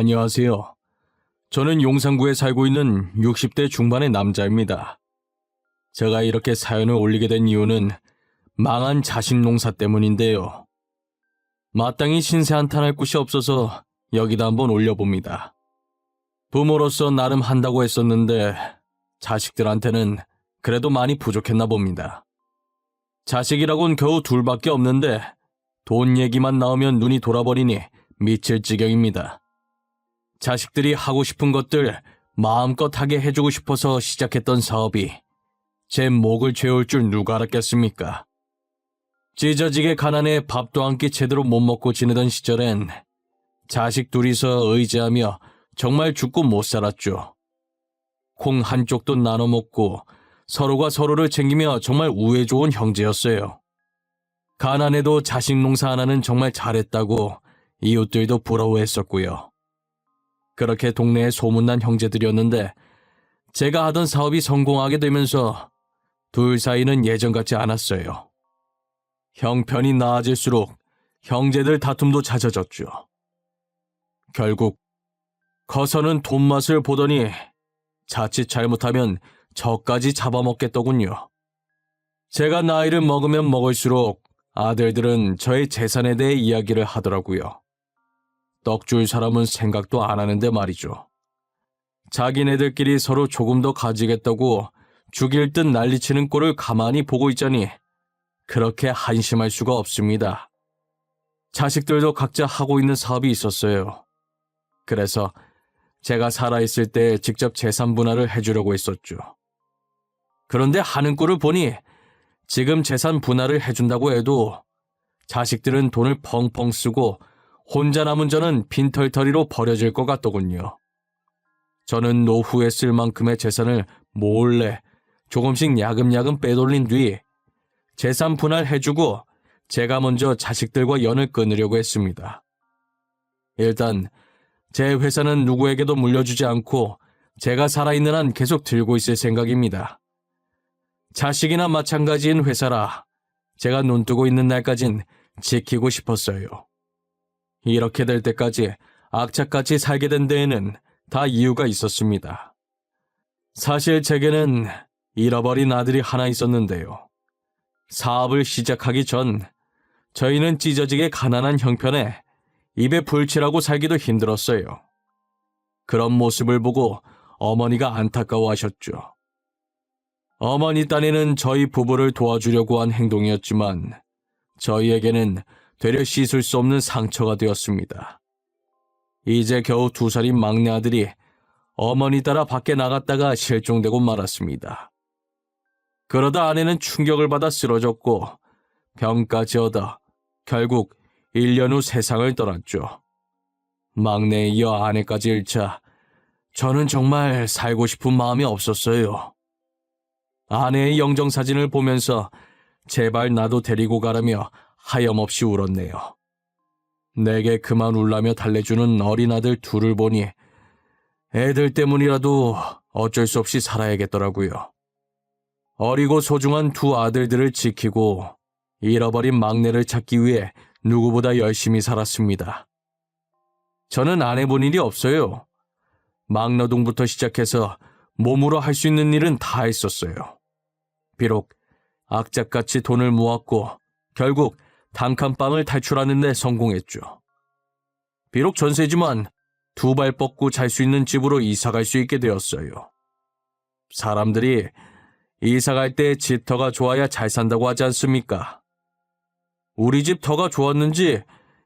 안녕하세요. 저는 용산구에 살고 있는 60대 중반의 남자입니다. 제가 이렇게 사연을 올리게 된 이유는 망한 자식 농사 때문인데요. 마땅히 신세 한탄할 곳이 없어서 여기다 한번 올려봅니다. 부모로서 나름 한다고 했었는데 자식들한테는 그래도 많이 부족했나 봅니다. 자식이라곤 겨우 둘밖에 없는데 돈 얘기만 나오면 눈이 돌아버리니 미칠 지경입니다. 자식들이 하고 싶은 것들 마음껏 하게 해주고 싶어서 시작했던 사업이 제 목을 죄올 줄 누가 알았겠습니까? 찢어지게 가난해 밥도 한 끼 제대로 못 먹고 지내던 시절엔 자식 둘이서 의지하며 정말 죽고 못 살았죠. 콩 한쪽도 나눠 먹고 서로가 서로를 챙기며 정말 우애 좋은 형제였어요. 가난해도 자식 농사 하나는 정말 잘했다고 이웃들도 부러워했었고요. 그렇게 동네에 소문난 형제들이었는데 제가 하던 사업이 성공하게 되면서 둘 사이는 예전 같지 않았어요. 형편이 나아질수록 형제들 다툼도 잦아졌죠. 결국 커서는 돈맛을 보더니 자칫 잘못하면 저까지 잡아먹겠더군요. 제가 나이를 먹으면 먹을수록 아들들은 저의 재산에 대해 이야기를 하더라고요. 떡 줄 사람은 생각도 안 하는데 말이죠. 자기네들끼리 서로 조금 더 가지겠다고 죽일 듯 난리치는 꼴을 가만히 보고 있자니 그렇게 한심할 수가 없습니다. 자식들도 각자 하고 있는 사업이 있었어요. 그래서 제가 살아있을 때 직접 재산 분할을 해주려고 했었죠. 그런데 하는 꼴을 보니 지금 재산 분할을 해준다고 해도 자식들은 돈을 펑펑 쓰고 혼자 남은 저는 빈털터리로 버려질 것 같더군요. 저는 노후에 쓸 만큼의 재산을 몰래 조금씩 야금야금 빼돌린 뒤 재산 분할해주고 제가 먼저 자식들과 연을 끊으려고 했습니다. 일단 제 회사는 누구에게도 물려주지 않고 제가 살아있는 한 계속 들고 있을 생각입니다. 자식이나 마찬가지인 회사라 제가 눈뜨고 있는 날까진 지키고 싶었어요. 이렇게 될 때까지 악착같이 살게 된 데에는 다 이유가 있었습니다. 사실 제게는 잃어버린 아들이 하나 있었는데요. 사업을 시작하기 전 저희는 찢어지게 가난한 형편에 입에 불칠하고 살기도 힘들었어요. 그런 모습을 보고 어머니가 안타까워하셨죠. 어머니 딴에는 저희 부부를 도와주려고 한 행동이었지만 저희에게는 되려 씻을 수 없는 상처가 되었습니다. 이제 겨우 2살인 막내 아들이 어머니 따라 밖에 나갔다가 실종되고 말았습니다. 그러다 아내는 충격을 받아 쓰러졌고 병까지 얻어 결국 1년 후 세상을 떠났죠. 막내에 이어 아내까지 잃자 저는 정말 살고 싶은 마음이 없었어요. 아내의 영정사진을 보면서 제발 나도 데리고 가라며 하염없이 울었네요. 내게 그만 울라며 달래주는 어린 아들 둘을 보니 애들 때문이라도 어쩔 수 없이 살아야겠더라고요. 어리고 소중한 두 아들들을 지키고 잃어버린 막내를 찾기 위해 누구보다 열심히 살았습니다. 저는 안 해본 일이 없어요. 막노동부터 시작해서 몸으로 할 수 있는 일은 다 했었어요. 비록 악착같이 돈을 모았고 결국 단칸방을 탈출하는 데 성공했죠. 비록 전세지만 2발 뻗고 잘 수 있는 집으로 이사갈 수 있게 되었어요. 사람들이 이사갈 때 집 터가 좋아야 잘 산다고 하지 않습니까? 우리 집 터가 좋았는지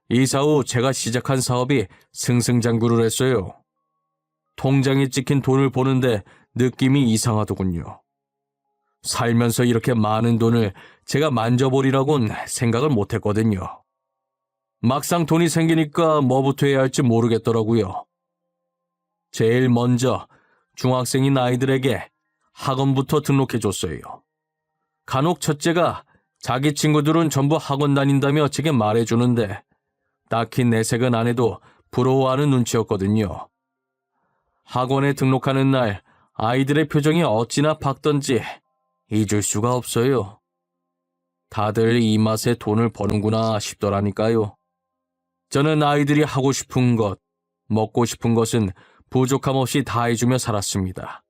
이사 후 제가 시작한 사업이 승승장구를 했어요. 통장에 찍힌 돈을 보는데 느낌이 이상하더군요. 살면서 이렇게 많은 돈을 제가 만져보리라곤 생각을 못했거든요. 막상 돈이 생기니까 뭐부터 해야 할지 모르겠더라고요. 제일 먼저 중학생인 아이들에게 학원부터 등록해줬어요. 간혹 첫째가 자기 친구들은 전부 학원 다닌다며 제게 말해주는데 딱히 내색은 안 해도 부러워하는 눈치였거든요. 학원에 등록하는 날 아이들의 표정이 어찌나 밝던지 잊을 수가 없어요. 다들 이 맛에 돈을 버는구나 싶더라니까요. 저는 아이들이 하고 싶은 것, 먹고 싶은 것은 부족함 없이 다 해주며 살았습니다.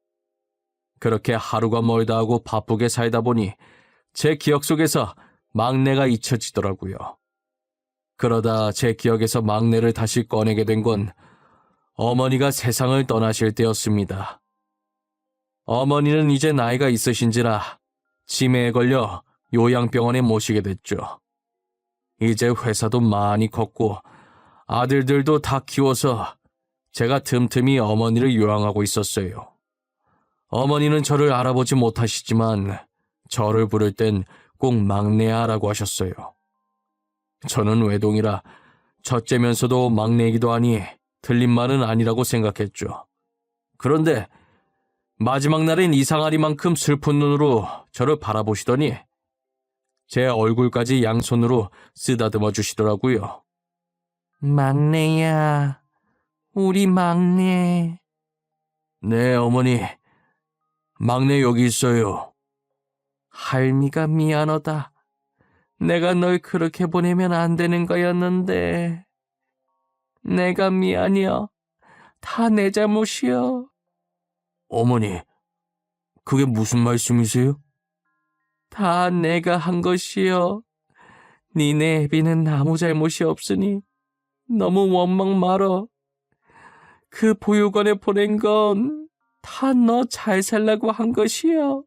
그렇게 하루가 멀다 하고 바쁘게 살다 보니 제 기억 속에서 막내가 잊혀지더라고요. 그러다 제 기억에서 막내를 다시 꺼내게 된 건 어머니가 세상을 떠나실 때였습니다. 어머니는 이제 나이가 있으신지라 치매에 걸려 요양병원에 모시게 됐죠. 이제 회사도 많이 컸고 아들들도 다 키워서 제가 틈틈이 어머니를 요양하고 있었어요. 어머니는 저를 알아보지 못하시지만 저를 부를 땐 꼭 막내야라고 하셨어요. 저는 외동이라 첫째면서도 막내이기도 하니 틀린 말은 아니라고 생각했죠. 그런데 마지막 날엔 이상하리만큼 슬픈 눈으로 저를 바라보시더니 제 얼굴까지 양손으로 쓰다듬어 주시더라고요. 막내야, 우리 막내. 네, 어머니. 막내 여기 있어요. 할미가 미안하다. 내가 널 그렇게 보내면 안 되는 거였는데. 내가 미안이여. 다 내 잘못이여. 어머니, 그게 무슨 말씀이세요? 다 내가 한 것이여. 니네 애비는 아무 잘못이 없으니 너무 원망 말어. 그 보육원에 보낸 건 다 너 잘 살라고 한 것이여.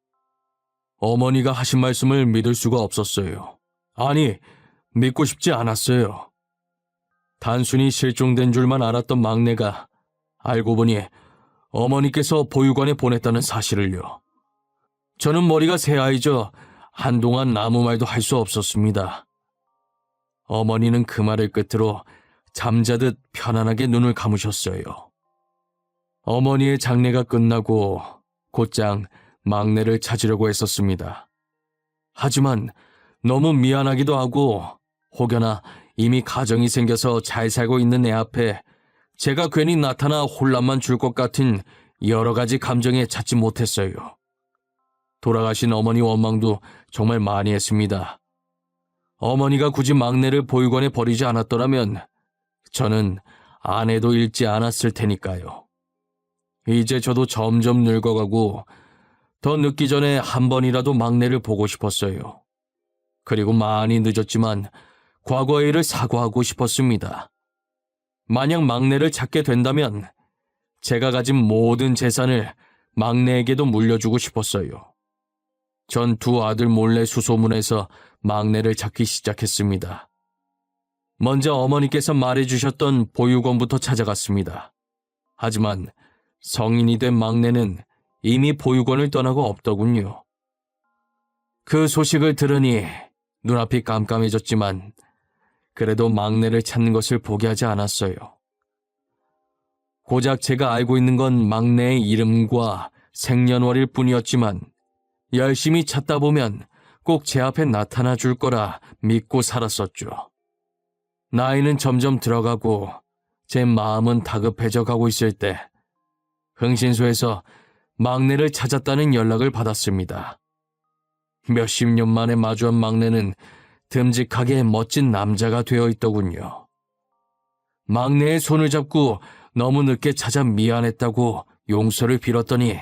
어머니가 하신 말씀을 믿을 수가 없었어요. 아니, 믿고 싶지 않았어요. 단순히 실종된 줄만 알았던 막내가 알고 보니 어머니께서 보육원에 보냈다는 사실을요. 저는 머리가 새하이져 한동안 아무 말도 할 수 없었습니다. 어머니는 그 말을 끝으로 잠자듯 편안하게 눈을 감으셨어요. 어머니의 장례가 끝나고 곧장 막내를 찾으려고 했었습니다. 하지만 너무 미안하기도 하고 혹여나 이미 가정이 생겨서 잘 살고 있는 애 앞에 제가 괜히 나타나 혼란만 줄 것 같은 여러 가지 감정에 찾지 못했어요. 돌아가신 어머니 원망도 정말 많이 했습니다. 어머니가 굳이 막내를 보육원에 버리지 않았더라면 저는 아내도 잃지 않았을 테니까요. 이제 저도 점점 늙어가고 더 늙기 전에 한 번이라도 막내를 보고 싶었어요. 그리고 많이 늦었지만 과거의 일을 사과하고 싶었습니다. 만약 막내를 찾게 된다면 제가 가진 모든 재산을 막내에게도 물려주고 싶었어요. 전 두 아들 몰래 수소문해서 막내를 찾기 시작했습니다. 먼저 어머니께서 말해주셨던 보육원부터 찾아갔습니다. 하지만 성인이 된 막내는 이미 보육원을 떠나고 없더군요. 그 소식을 들으니 눈앞이 깜깜해졌지만 그래도 막내를 찾는 것을 포기하지 않았어요. 고작 제가 알고 있는 건 막내의 이름과 생년월일 뿐이었지만 열심히 찾다 보면 꼭 제 앞에 나타나 줄 거라 믿고 살았었죠. 나이는 점점 들어가고 제 마음은 다급해져 가고 있을 때 흥신소에서 막내를 찾았다는 연락을 받았습니다. 몇십 년 만에 마주한 막내는 듬직하게 멋진 남자가 되어 있더군요. 막내의 손을 잡고 너무 늦게 찾아 미안했다고 용서를 빌었더니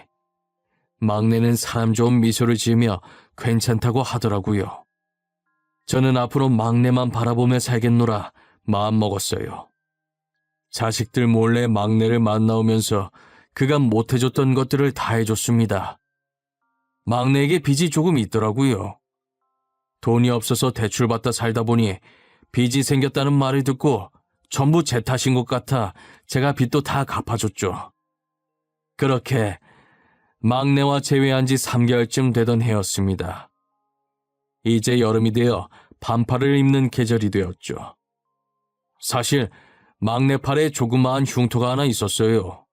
막내는 사람 좋은 미소를 지으며 괜찮다고 하더라고요. 저는 앞으로 막내만 바라보며 살겠노라 마음먹었어요. 자식들 몰래 막내를 만나오면서 그가 못해줬던 것들을 다 해줬습니다. 막내에게 빚이 조금 있더라고요. 돈이 없어서 대출받다 살다 보니 빚이 생겼다는 말을 듣고 전부 제 탓인 것 같아 제가 빚도 다 갚아줬죠. 그렇게 막내와 재회한 지 3개월쯤 되던 해였습니다. 이제 여름이 되어 반팔을 입는 계절이 되었죠. 사실 막내 팔에 조그마한 흉터가 하나 있었어요.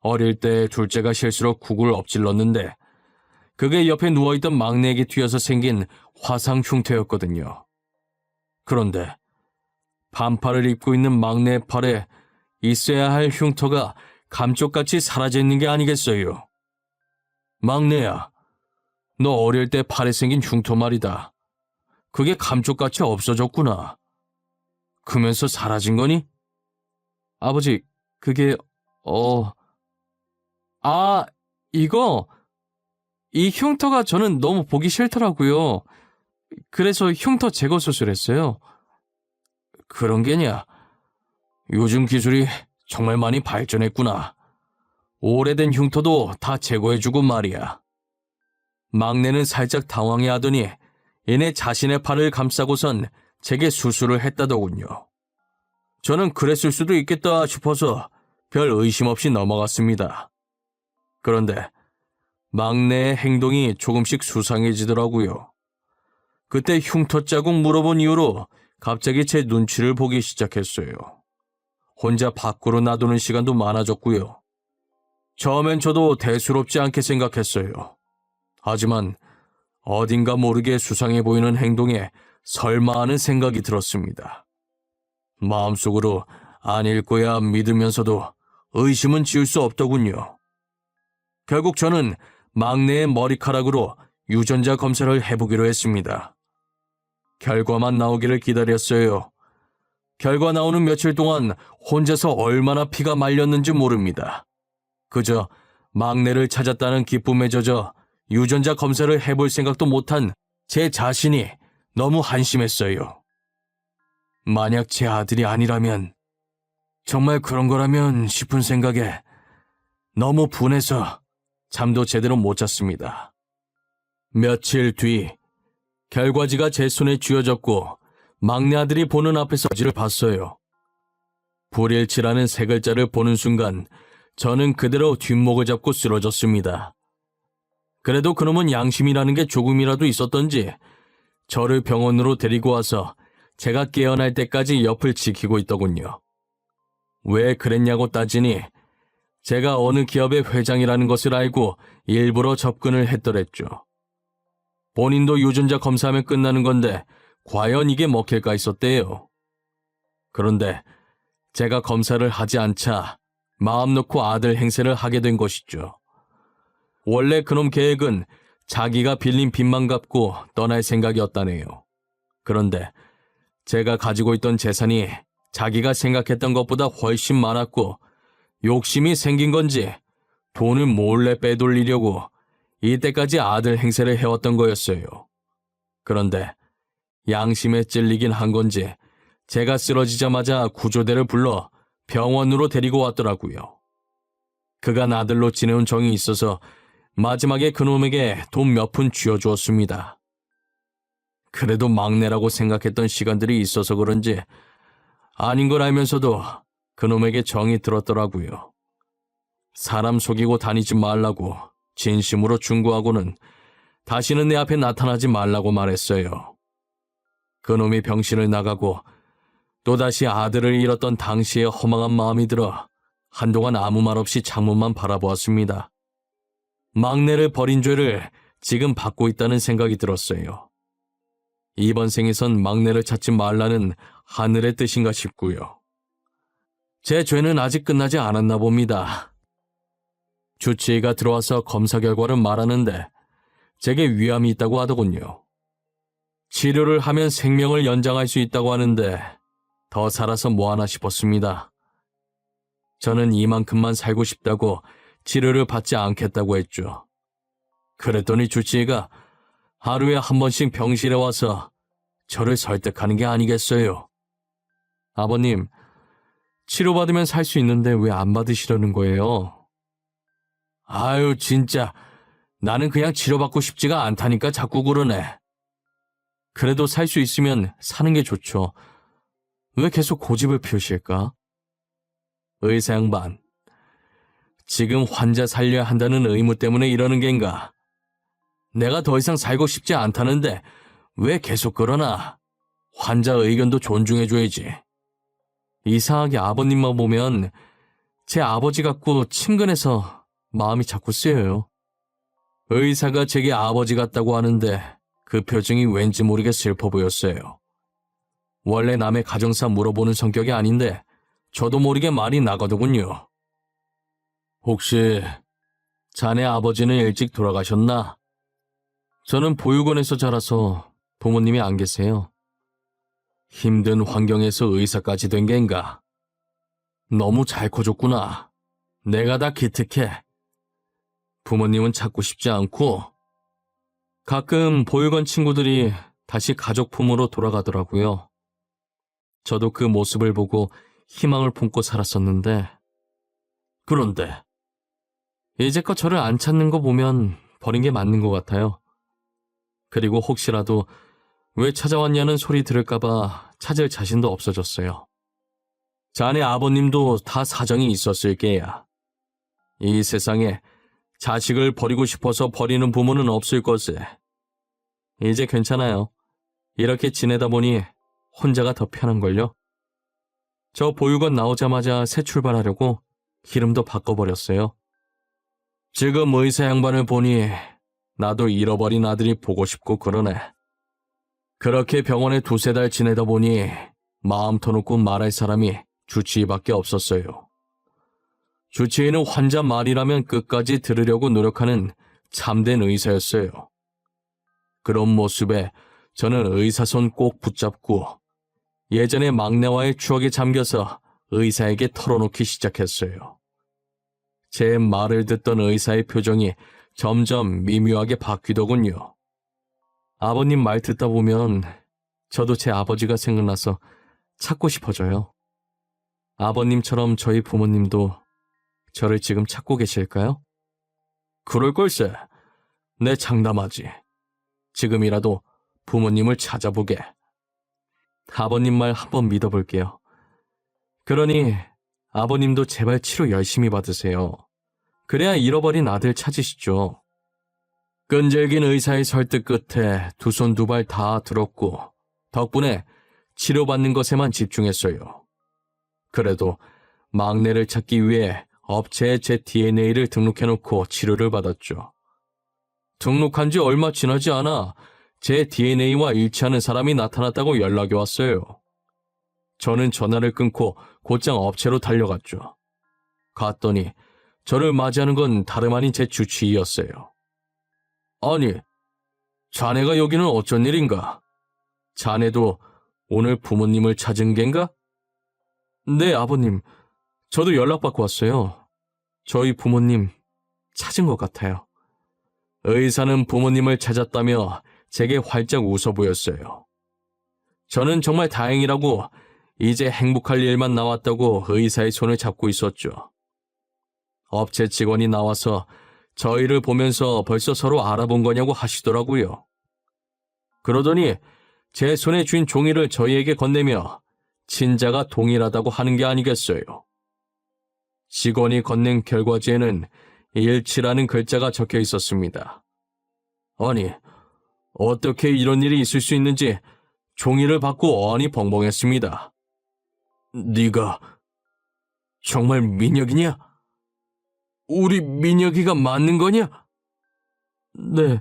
어릴 때 둘째가 실수로 국을 엎질렀는데 그게 옆에 누워있던 막내에게 튀어서 생긴 화상 흉터였거든요. 그런데 반팔을 입고 있는 막내의 팔에 있어야 할 흉터가 감쪽같이 사라져 있는 게 아니겠어요. 막내야, 너 어릴 때 팔에 생긴 흉터 말이다. 그게 감쪽같이 없어졌구나. 크면서 사라진 거니? 아버지, 그게, 아, 이거, 이 흉터가 저는 너무 보기 싫더라고요. 그래서 흉터 제거 수술했어요. 그런 게냐? 요즘 기술이 정말 많이 발전했구나. 오래된 흉터도 다 제거해주고 말이야. 막내는 살짝 당황해하더니 이내 자신의 팔을 감싸고선 제게 수술을 했다더군요. 저는 그랬을 수도 있겠다 싶어서 별 의심 없이 넘어갔습니다. 그런데 막내의 행동이 조금씩 수상해지더라고요. 그때 흉터 자국 물어본 이후로 갑자기 제 눈치를 보기 시작했어요. 혼자 밖으로 놔두는 시간도 많아졌고요. 처음엔 저도 대수롭지 않게 생각했어요. 하지만 어딘가 모르게 수상해 보이는 행동에 설마 하는 생각이 들었습니다. 마음속으로 아닐 거야 믿으면서도 의심은 지을 수 없더군요. 결국 저는 막내의 머리카락으로 유전자 검사를 해보기로 했습니다. 결과만 나오기를 기다렸어요. 결과 나오는 며칠 동안 혼자서 얼마나 피가 말렸는지 모릅니다. 그저 막내를 찾았다는 기쁨에 젖어 유전자 검사를 해볼 생각도 못한 제 자신이 너무 한심했어요. 만약 제 아들이 아니라면, 정말 그런 거라면 싶은 생각에 너무 분해서 잠도 제대로 못 잤습니다. 며칠 뒤 결과지가 제 손에 쥐어졌고 막내 아들이 보는 앞에서 지를 봤어요. 불일치라는 세 글자를 보는 순간 저는 그대로 뒷목을 잡고 쓰러졌습니다. 그래도 그놈은 양심이라는 게 조금이라도 있었던지 저를 병원으로 데리고 와서 제가 깨어날 때까지 옆을 지키고 있더군요. 왜 그랬냐고 따지니 제가 어느 기업의 회장이라는 것을 알고 일부러 접근을 했더랬죠. 본인도 유전자 검사하면 끝나는 건데 과연 이게 먹힐까 했었대요. 그런데 제가 검사를 하지 않자 마음 놓고 아들 행세를 하게 된 것이죠. 원래 그놈 계획은 자기가 빌린 빚만 갚고 떠날 생각이었다네요. 그런데 제가 가지고 있던 재산이 자기가 생각했던 것보다 훨씬 많았고 욕심이 생긴 건지 돈을 몰래 빼돌리려고 이때까지 아들 행세를 해왔던 거였어요. 그런데 양심에 찔리긴 한 건지 제가 쓰러지자마자 구조대를 불러 병원으로 데리고 왔더라고요. 그간 아들로 지내온 정이 있어서 마지막에 그놈에게 돈 몇 푼 쥐어주었습니다. 그래도 막내라고 생각했던 시간들이 있어서 그런지 아닌 걸 알면서도 그놈에게 정이 들었더라고요. 사람 속이고 다니지 말라고 진심으로 충고하고는 다시는 내 앞에 나타나지 말라고 말했어요. 그놈이 병실을 나가고 또다시 아들을 잃었던 당시의 허망한 마음이 들어 한동안 아무 말 없이 창문만 바라보았습니다. 막내를 버린 죄를 지금 받고 있다는 생각이 들었어요. 이번 생에선 막내를 찾지 말라는 하늘의 뜻인가 싶고요. 제 죄는 아직 끝나지 않았나 봅니다. 주치의가 들어와서 검사 결과를 말하는데 제게 위암이 있다고 하더군요. 치료를 하면 생명을 연장할 수 있다고 하는데 더 살아서 뭐하나 싶었습니다. 저는 이만큼만 살고 싶다고 치료를 받지 않겠다고 했죠. 그랬더니 주치의가 하루에 한 번씩 병실에 와서 저를 설득하는 게 아니겠어요. 아버님, 치료받으면 살 수 있는데 왜 안 받으시려는 거예요? 아유, 진짜 나는 그냥 치료받고 싶지가 않다니까 자꾸 그러네. 그래도 살 수 있으면 사는 게 좋죠. 왜 계속 고집을 피우실까? 의사 양반, 지금 환자 살려야 한다는 의무 때문에 이러는 겐가? 내가 더 이상 살고 싶지 않다는데 왜 계속 그러나? 환자 의견도 존중해줘야지. 이상하게 아버님만 보면 제 아버지 같고 친근해서 마음이 자꾸 쓰여요. 의사가 제게 아버지 같다고 하는데 그 표정이 왠지 모르게 슬퍼 보였어요. 원래 남의 가정사 물어보는 성격이 아닌데 저도 모르게 말이 나가더군요. 혹시 자네 아버지는 일찍 돌아가셨나? 저는 보육원에서 자라서 부모님이 안 계세요. 힘든 환경에서 의사까지 된 겐가? 너무 잘 커줬구나. 내가 다 기특해. 부모님은 찾고 싶지 않고 가끔 보육원 친구들이 다시 가족 품으로 돌아가더라고요. 저도 그 모습을 보고 희망을 품고 살았었는데 그런데 이제껏 저를 안 찾는 거 보면 버린 게 맞는 것 같아요. 그리고 혹시라도 왜 찾아왔냐는 소리 들을까봐 찾을 자신도 없어졌어요. 자네 아버님도 다 사정이 있었을 게야. 이 세상에 자식을 버리고 싶어서 버리는 부모는 없을 것에. 이제 괜찮아요. 이렇게 지내다 보니 혼자가 더 편한걸요. 저 보육원 나오자마자 새 출발하려고 이름도 바꿔버렸어요. 지금 의사 양반을 보니 나도 잃어버린 아들이 보고 싶고 그러네. 그렇게 병원에 2-3달 지내다 보니 마음 터놓고 말할 사람이 주치의밖에 없었어요. 주치의는 환자 말이라면 끝까지 들으려고 노력하는 참된 의사였어요. 그런 모습에 저는 의사 손 꼭 붙잡고 예전의 막내와의 추억에 잠겨서 의사에게 털어놓기 시작했어요. 제 말을 듣던 의사의 표정이 점점 미묘하게 바뀌더군요. 아버님 말 듣다 보면 저도 제 아버지가 생각나서 찾고 싶어져요. 아버님처럼 저희 부모님도 저를 지금 찾고 계실까요? 그럴 걸세. 내 장담하지. 지금이라도 부모님을 찾아보게. 아버님 말 한번 믿어볼게요. 그러니 아버님도 제발 치료 열심히 받으세요. 그래야 잃어버린 아들 찾으시죠. 끈질긴 의사의 설득 끝에 2손 2발 다 들었고 덕분에 치료받는 것에만 집중했어요. 그래도 막내를 찾기 위해 업체에 제 DNA를 등록해놓고 치료를 받았죠. 등록한 지 얼마 지나지 않아 제 DNA와 일치하는 사람이 나타났다고 연락이 왔어요. 저는 전화를 끊고 곧장 업체로 달려갔죠. 갔더니 저를 맞이하는 건 다름 아닌 제 주치의였어요. 아니, 자네가 여기는 어쩐 일인가? 자네도 오늘 부모님을 찾은 겐가? 네, 아버님. 저도 연락받고 왔어요. 저희 부모님 찾은 것 같아요. 의사는 부모님을 찾았다며 제게 활짝 웃어 보였어요. 저는 정말 다행이라고 이제 행복할 일만 남았다고 의사의 손을 잡고 있었죠. 업체 직원이 나와서 저희를 보면서 벌써 서로 알아본 거냐고 하시더라고요. 그러더니 제 손에 쥔 종이를 저희에게 건네며 친자가 동일하다고 하는 게 아니겠어요. 직원이 건넨 결과지에는 일치라는 글자가 적혀 있었습니다. 아니, 어떻게 이런 일이 있을 수 있는지 종이를 받고 어안이 벙벙했습니다. 네가 정말 민혁이냐? 우리 민혁이가 맞는 거냐? 네,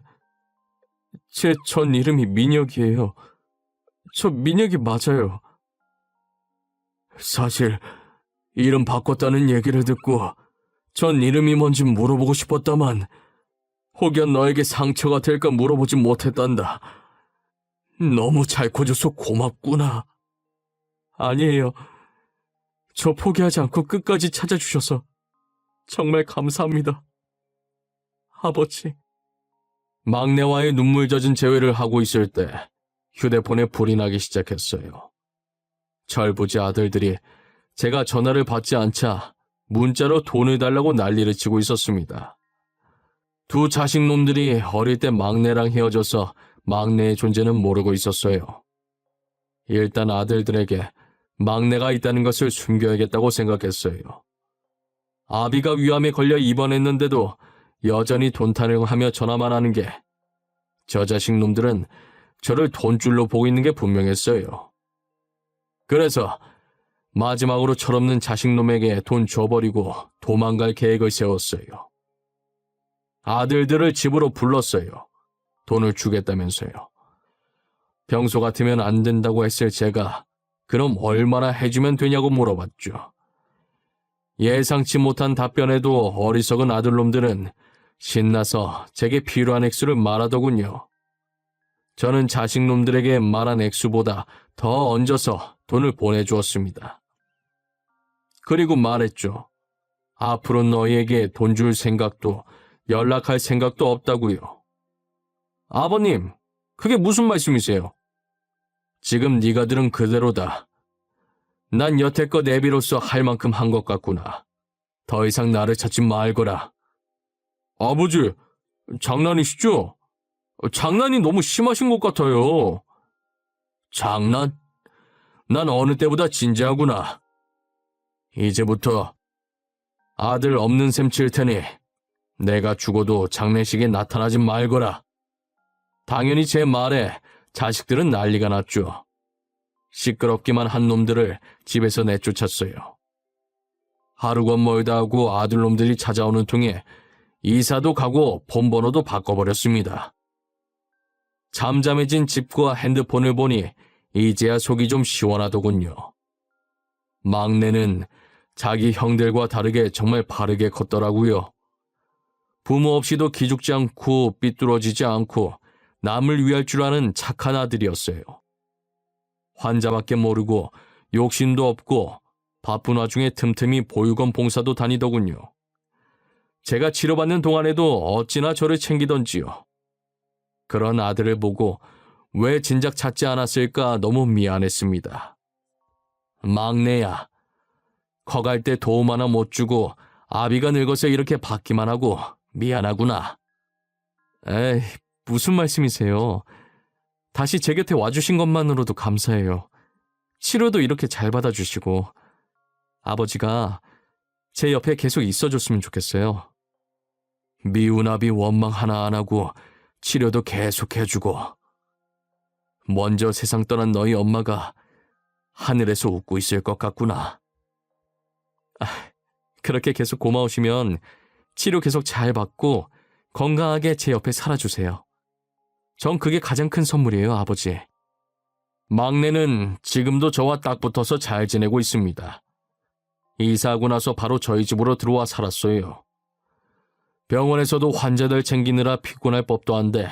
제 전 이름이 민혁이에요. 저 민혁이 맞아요. 사실 이름 바꿨다는 얘기를 듣고 전 이름이 뭔지 물어보고 싶었다만 혹여 너에게 상처가 될까 물어보지 못했단다. 너무 잘 커줘서 고맙구나. 아니에요. 저 포기하지 않고 끝까지 찾아주셔서 정말 감사합니다. 아버지. 막내와의 눈물 젖은 재회를 하고 있을 때 휴대폰에 불이 나기 시작했어요. 철부지 아들들이 제가 전화를 받지 않자 문자로 돈을 달라고 난리를 치고 있었습니다. 두 자식놈들이 어릴 때 막내랑 헤어져서 막내의 존재는 모르고 있었어요. 일단 아들들에게 막내가 있다는 것을 숨겨야겠다고 생각했어요. 아비가 위암에 걸려 입원했는데도 여전히 돈 타령하며 전화만 하는 게 저 자식놈들은 저를 돈줄로 보고 있는 게 분명했어요. 그래서 마지막으로 철없는 자식놈에게 돈 줘버리고 도망갈 계획을 세웠어요. 아들들을 집으로 불렀어요. 돈을 주겠다면서요. 평소 같으면 안 된다고 했을 제가 그럼 얼마나 해주면 되냐고 물어봤죠. 예상치 못한 답변에도 어리석은 아들놈들은 신나서 제게 필요한 액수를 말하더군요. 저는 자식놈들에게 말한 액수보다 더 얹어서 돈을 보내주었습니다. 그리고 말했죠. 앞으로 너희에게 돈 줄 생각도 연락할 생각도 없다고요. 아버님, 그게 무슨 말씀이세요? 지금 네가 들은 그대로다. 난 여태껏 애비로서 할 만큼 한 것 같구나. 더 이상 나를 찾지 말거라. 아버지, 장난이시죠? 장난이 너무 심하신 것 같아요. 장난? 난 어느 때보다 진지하구나. 이제부터 아들 없는 셈 칠 테니 내가 죽어도 장례식에 나타나지 말거라. 당연히 제 말에 자식들은 난리가 났죠. 시끄럽기만 한 놈들을 집에서 내쫓았어요. 하루가 멀다 하고 아들놈들이 찾아오는 통에 이사도 가고 폰번호도 바꿔버렸습니다. 잠잠해진 집과 핸드폰을 보니 이제야 속이 좀 시원하더군요. 막내는 자기 형들과 다르게 정말 바르게 컸더라고요. 부모 없이도 기죽지 않고 삐뚤어지지 않고 남을 위할 줄 아는 착한 아들이었어요. 환자밖에 모르고 욕심도 없고 바쁜 와중에 틈틈이 보육원 봉사도 다니더군요. 제가 치료받는 동안에도 어찌나 저를 챙기던지요. 그런 아들을 보고 왜 진작 찾지 않았을까 너무 미안했습니다. 막내야, 커갈 때 도움 하나 못 주고 아비가 늙어서 이렇게 받기만 하고 미안하구나. 에이, 무슨 말씀이세요? 다시 제 곁에 와주신 것만으로도 감사해요. 치료도 이렇게 잘 받아주시고 아버지가 제 옆에 계속 있어줬으면 좋겠어요. 미운 아비 원망 하나 안 하고 치료도 계속 해주고 먼저 세상 떠난 너희 엄마가 하늘에서 웃고 있을 것 같구나. 그렇게 계속 고마우시면 치료 계속 잘 받고 건강하게 제 옆에 살아주세요. 전 그게 가장 큰 선물이에요, 아버지. 막내는 지금도 저와 딱 붙어서 잘 지내고 있습니다. 이사하고 나서 바로 저희 집으로 들어와 살았어요. 병원에서도 환자들 챙기느라 피곤할 법도 한데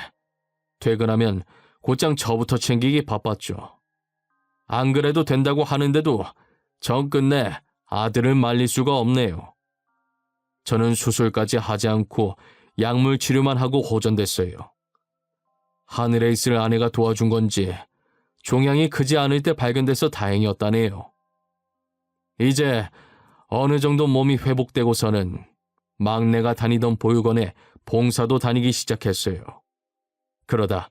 퇴근하면 곧장 저부터 챙기기 바빴죠. 안 그래도 된다고 하는데도 전 끝내 아들을 말릴 수가 없네요. 저는 수술까지 하지 않고 약물 치료만 하고 호전됐어요. 하늘에 있을 아내가 도와준 건지 종양이 크지 않을 때 발견돼서 다행이었다네요. 이제 어느 정도 몸이 회복되고서는 막내가 다니던 보육원에 봉사도 다니기 시작했어요. 그러다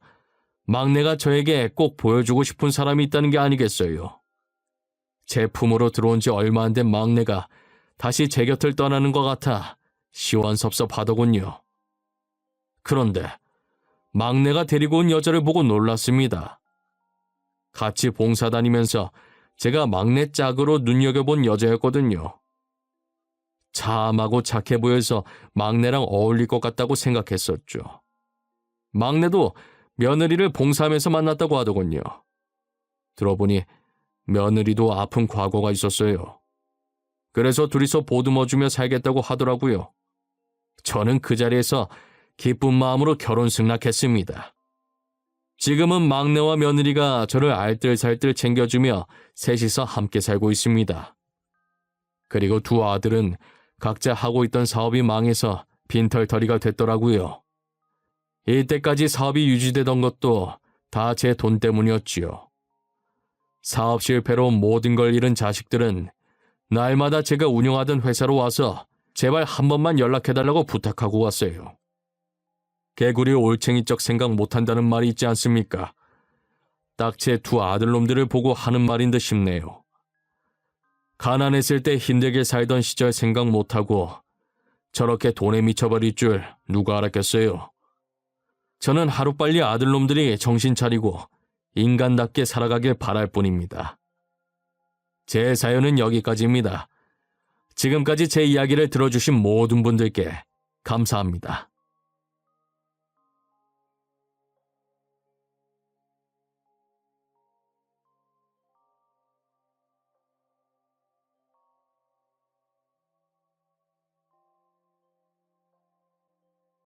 막내가 저에게 꼭 보여주고 싶은 사람이 있다는 게 아니겠어요. 제 품으로 들어온 지 얼마 안 된 막내가 다시 제 곁을 떠나는 것 같아 시원섭섭하더군요. 그런데 막내가 데리고 온 여자를 보고 놀랐습니다. 같이 봉사 다니면서 제가 막내 짝으로 눈여겨본 여자였거든요. 참하고 착해 보여서 막내랑 어울릴 것 같다고 생각했었죠. 막내도 며느리를 봉사하면서 만났다고 하더군요. 들어보니 며느리도 아픈 과거가 있었어요. 그래서 둘이서 보듬어주며 살겠다고 하더라고요. 저는 그 자리에서 기쁜 마음으로 결혼 승낙했습니다. 지금은 막내와 며느리가 저를 알뜰살뜰 챙겨주며 셋이서 함께 살고 있습니다. 그리고 두 아들은 각자 하고 있던 사업이 망해서 빈털터리가 됐더라고요. 이때까지 사업이 유지되던 것도 다 제 돈 때문이었지요. 사업 실패로 모든 걸 잃은 자식들은 날마다 제가 운영하던 회사로 와서 제발 한 번만 연락해달라고 부탁하고 왔어요. 개구리 올챙이적 생각 못한다는 말이 있지 않습니까? 딱 제 두 아들놈들을 보고 하는 말인 듯 싶네요. 가난했을 때 힘들게 살던 시절 생각 못하고 저렇게 돈에 미쳐버릴 줄 누가 알았겠어요. 저는 하루빨리 아들놈들이 정신 차리고 인간답게 살아가길 바랄 뿐입니다. 제 사연은 여기까지입니다. 지금까지 제 이야기를 들어주신 모든 분들께 감사합니다.